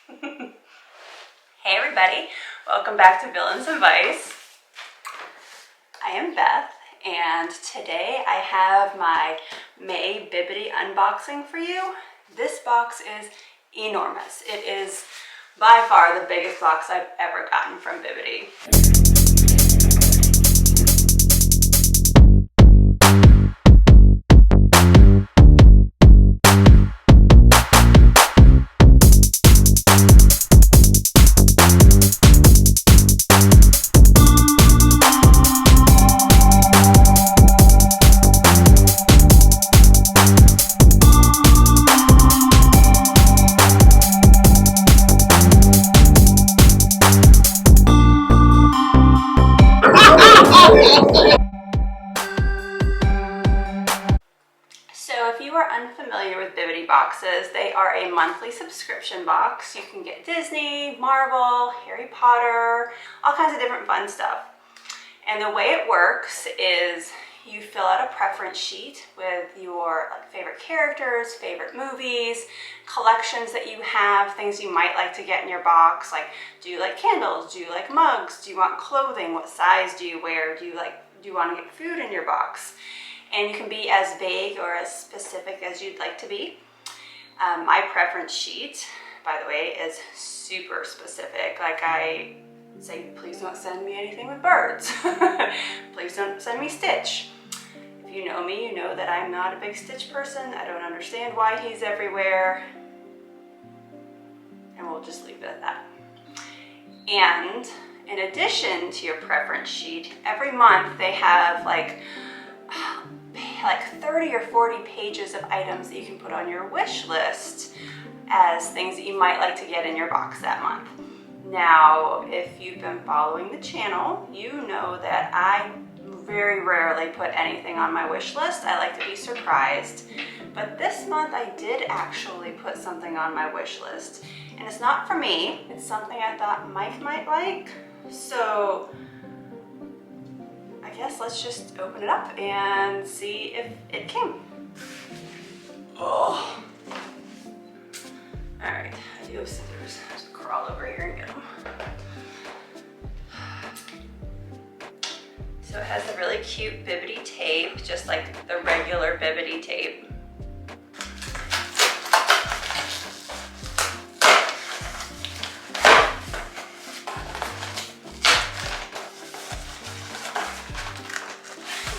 Hey everybody, welcome back to Bill and Some Vice. I am Beth, and today I have my May Bibbidi unboxing for you. This box is enormous. It is by far the biggest box I've ever gotten from Bibbidi. So if you are unfamiliar with BibbidiBoxes, they are a monthly subscription box. You can get Disney, Marvel, Harry Potter, all kinds of different fun stuff. And the way it works is you fill out a preference sheet with your favorite characters, favorite movies, collections that you have, things you might like to get in your box, like do you like candles, do you like mugs, do you want clothing, what size do you wear, do you want to get food in your box? And you can be as vague or as specific as you'd like to be. My preference sheet, by the way, is super specific. Like I say, please don't send me anything with birds. Please don't send me Stitch. If you know me, you know that I'm not a big Stitch person. I don't understand why he's everywhere. And we'll just leave it at that. And in addition to your preference sheet, every month they have like 30 or 40 pages of items that you can put on your wish list as things that you might like to get in your box that month. Now, if you've been following the channel, you know that I very rarely put anything on my wish list. I like to be surprised. But this month I did actually put something on my wish list. And it's not for me, it's something I thought Mike might like. So I guess let's just open it up and see if it came. Oh. All right, I do have scissors. Just crawl over here and get them. So it has a really cute Bibbidi tape, just like the regular Bibbidi tape.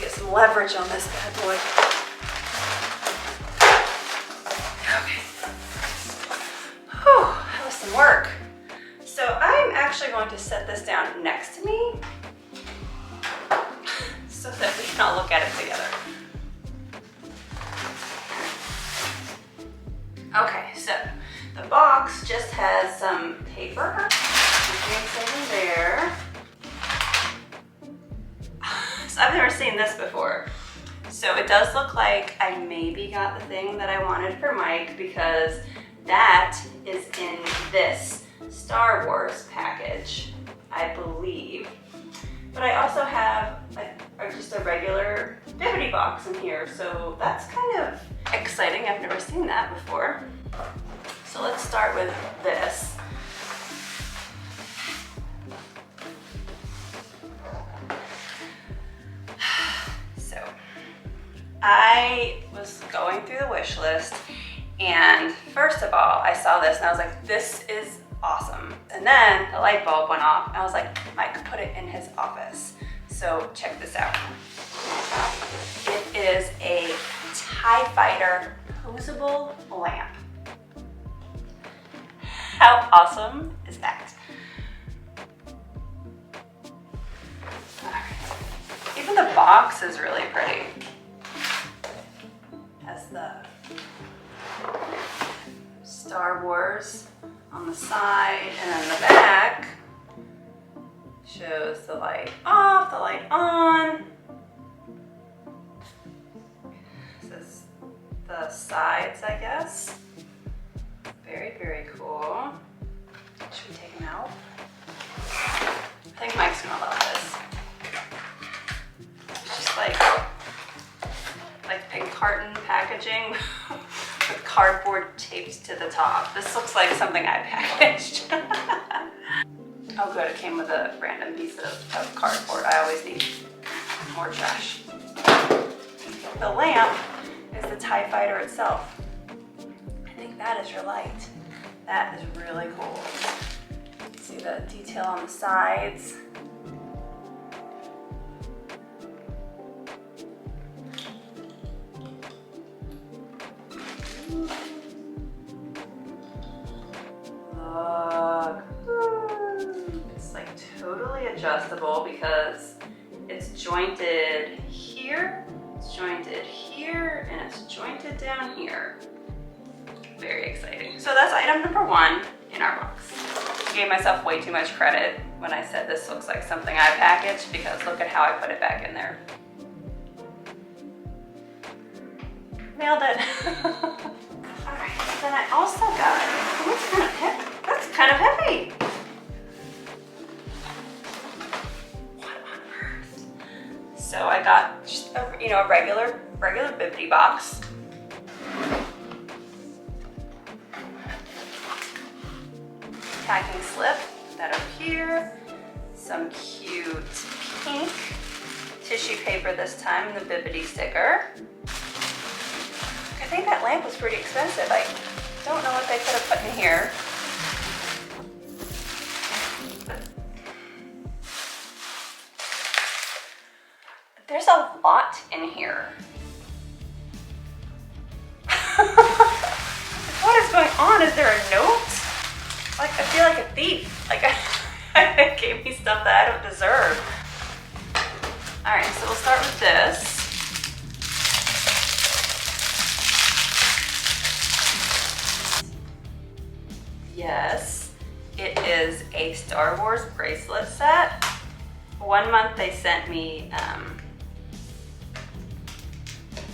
Get some leverage on this bad boy. Okay. Whew, that was some work. So I'm actually going to set this down next to me so that we can all look at it together. Okay, so the box just has some paper. Things in there. So I've never seen this before. So it does look like I maybe got the thing that I wanted for Mike because that is in this Star Wars package, I believe. But I also have just a regular Bibbidi box in here, so that's kind of exciting. I've never seen that before. So let's start with this. So I was going through the wish list, and first of all, I saw this and I was like, this is awesome. And then the light bulb went off and I was like, Mike, put it in his office. So check this out. It is a TIE Fighter posable lamp. How awesome is that? Even the box is really pretty. Has the Star Wars on the side, and then the back shows the light off, the light on. This is the sides, I guess. Very, very cool. Should we take them out? I think Mike's gonna love this. It's just like pink carton packaging with cardboard taped to the top. This looks like something I packaged. Oh good, it came with a random piece of cardboard. I always need more trash. The lamp is the TIE Fighter itself. I think that is your light. That is really cool. See the detail on the sides. Look. It's like totally adjustable because it's jointed here, it's jointed here, and it's jointed down here. Very exciting. So that's item number 1 in our box. I gave myself way too much credit when I said this looks like something I packaged because look at how I put it back in there. Nailed it. Alright, then I also got, that's kind of heavy. That's kind of heavy. What on earth? So I got just a, a regular Bibbidi box. Packing slip, put that over here. Some cute pink tissue paper this time, the Bibbidi sticker. I think that lamp was pretty expensive. I don't know what they could have put in here. There's a lot in here. What is going on? Is there a note? Like, I feel like a thief. Like, it gave me stuff that I don't deserve. All right, so we'll start with this. Yes, it is a Star Wars bracelet set. 1 month they sent me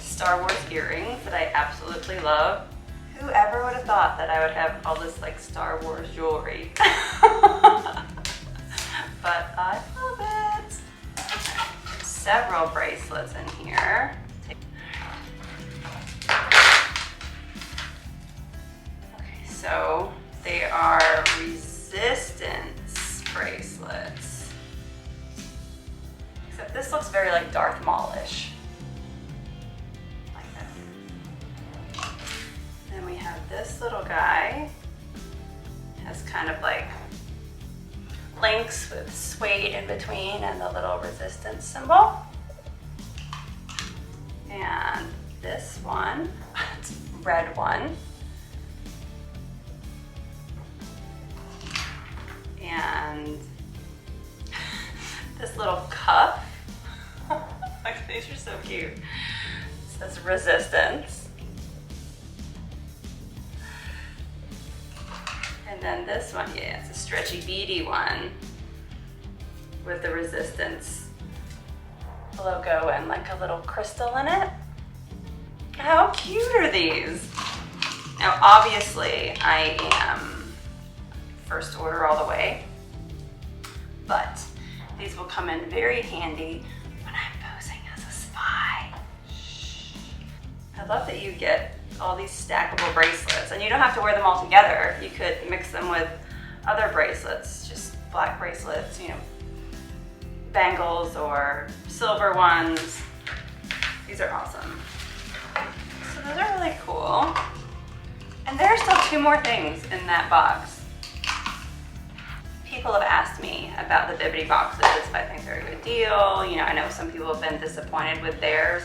Star Wars earrings that I absolutely love. Whoever would have thought that I would have all this like Star Wars jewelry? But I love it. Several bracelets in here. Okay, so they are resistance bracelets. Except this looks very like Darth Maul-ish. Like that. Then we have this little guy. Has kind of like links with suede in between and the little resistance symbol. And this one, it's a red one. And this little cuff. Like, these are so cute. It says resistance. And then this one, yeah, it's a stretchy beady one with the resistance logo and like a little crystal in it. How cute are these? Now, obviously, I am first order all the way, but these will come in very handy when I'm posing as a spy. Shh. I love that you get all these stackable bracelets, and you don't have to wear them all together. You could mix them with other bracelets, just black bracelets, you know, bangles or silver ones. These are awesome. So those are really cool. And there are still 2 more things in that box. People have asked me about the Bibbidi boxes, if I think they're a good deal. You know, I know some people have been disappointed with theirs.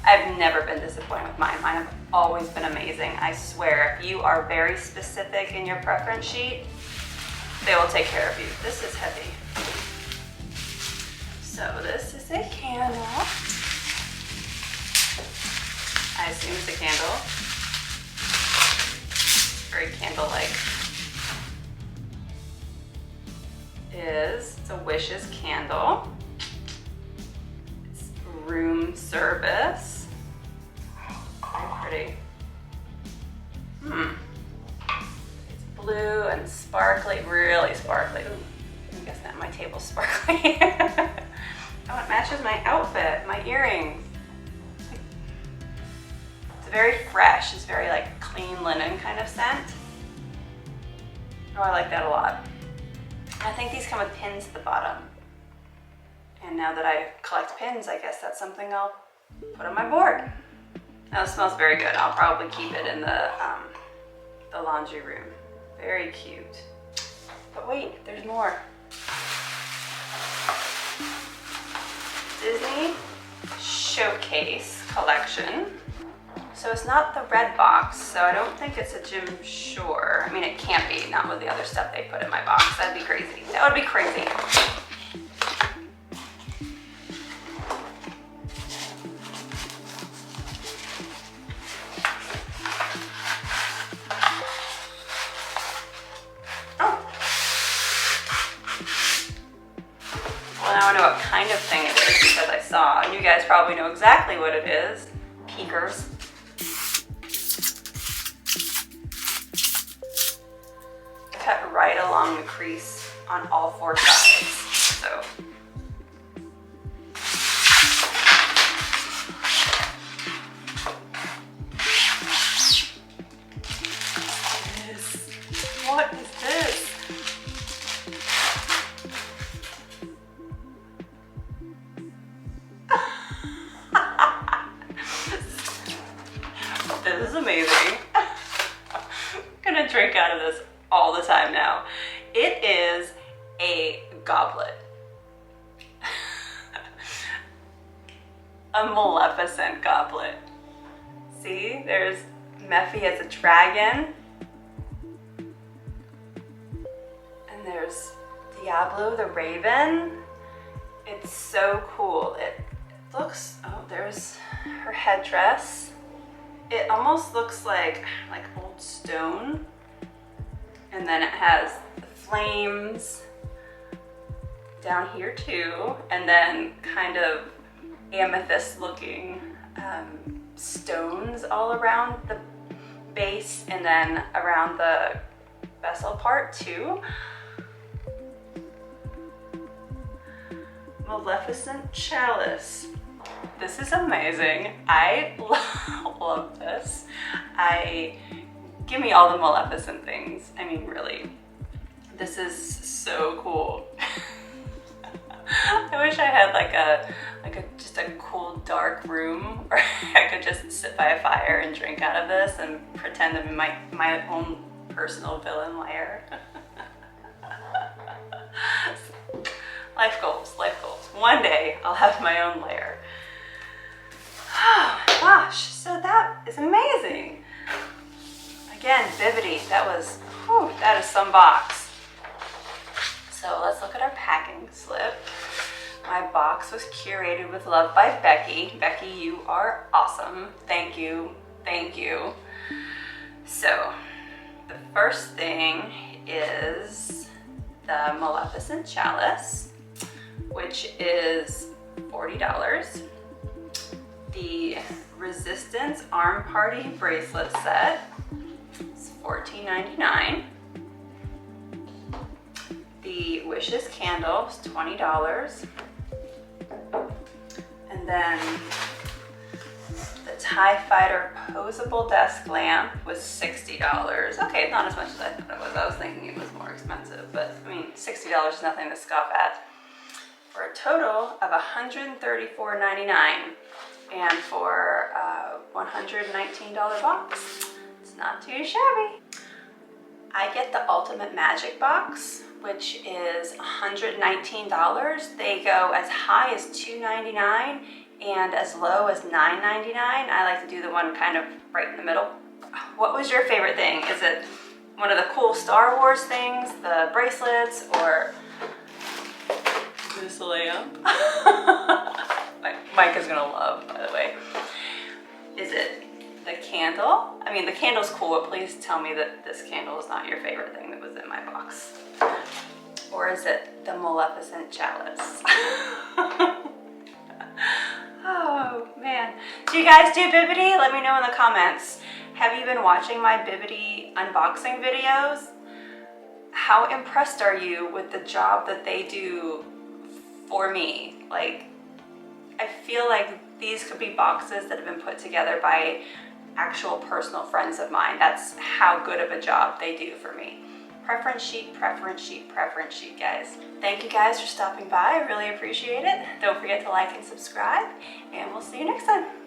I've never been disappointed with mine. Mine have always been amazing. I swear, if you are very specific in your preference sheet, they will take care of you. This is heavy. So this is a candle. I assume it's a candle. Very candle-like. It's a Wishes candle. It's room service. Very pretty. It's blue and sparkly, really sparkly. Ooh, I guess not, my table's sparkly. Oh, it matches my outfit, my earrings. It's very fresh. It's very like clean linen kind of scent. Oh, I like that a lot. I think these come with pins at the bottom. And now that I collect pins, I guess that's something I'll put on my board. Now it smells very good. I'll probably keep it in the laundry room. Very cute. But wait, there's more. Disney Showcase collection. So it's not the red box, so I don't think it's a Jim Shore. I mean, it can't be, not with the other stuff they put in my box. That'd be crazy. That would be crazy. Oh. Well, now I know what kind of thing it is because I saw, and you guys probably know exactly what it is. Peekers. Cut right along the crease on all 4 sides. So what is this? This is amazing. I'm gonna drink out of this all the time now. It is a goblet. A Maleficent goblet. See, there's Mephi as a dragon. And there's Diablo the raven. It's so cool. It looks, oh, there's her headdress. It almost looks like old stone. And then it has the flames down here too, and then kind of amethyst looking stones all around the base and then around the vessel part too. Maleficent chalice. This is amazing. I love this. Give me all the Maleficent things. I mean, really. This is so cool. I wish I had just a cool dark room where I could just sit by a fire and drink out of this and pretend I'm in my own personal villain lair. Life goals, life goals. One day I'll have my own lair. Oh my gosh, so that is amazing. Again, Bibbidi, that is some box. So let's look at our packing slip. My box was curated with love by Becky. Becky, you are awesome. Thank you, thank you. So the first thing is the Maleficent chalice, which is $40. The Resistance Arm Party bracelet set is $14.99. The Wishes candle is $20. And then the TIE Fighter posable desk lamp was $60. Okay, not as much as I thought it was. I was thinking it was more expensive, but I mean, $60 is nothing to scoff at. For a total of $134.99. And for a $119 box, it's not too shabby. I get the Ultimate Magic Box, which is $119. They go as high as $2.99 and as low as $9.99. I like to do the one kind of right in the middle. What was your favorite thing? Is it one of the cool Star Wars things, the bracelets, or this lamp? Mike is gonna love, by the way. Is it the candle? I mean, the candle's cool, but please tell me that this candle is not your favorite thing that was in my box. Or is it the Maleficent chalice? Oh man. Do you guys do Bibbidi? Let me know in the comments. Have you been watching my Bibbidi unboxing videos? How impressed are you with the job that they do for me? Like, I feel like these could be boxes that have been put together by actual personal friends of mine. That's how good of a job they do for me. Preference sheet, preference sheet, preference sheet, guys. Thank you guys for stopping by. I really appreciate it. Don't forget to like and subscribe, and we'll see you next time.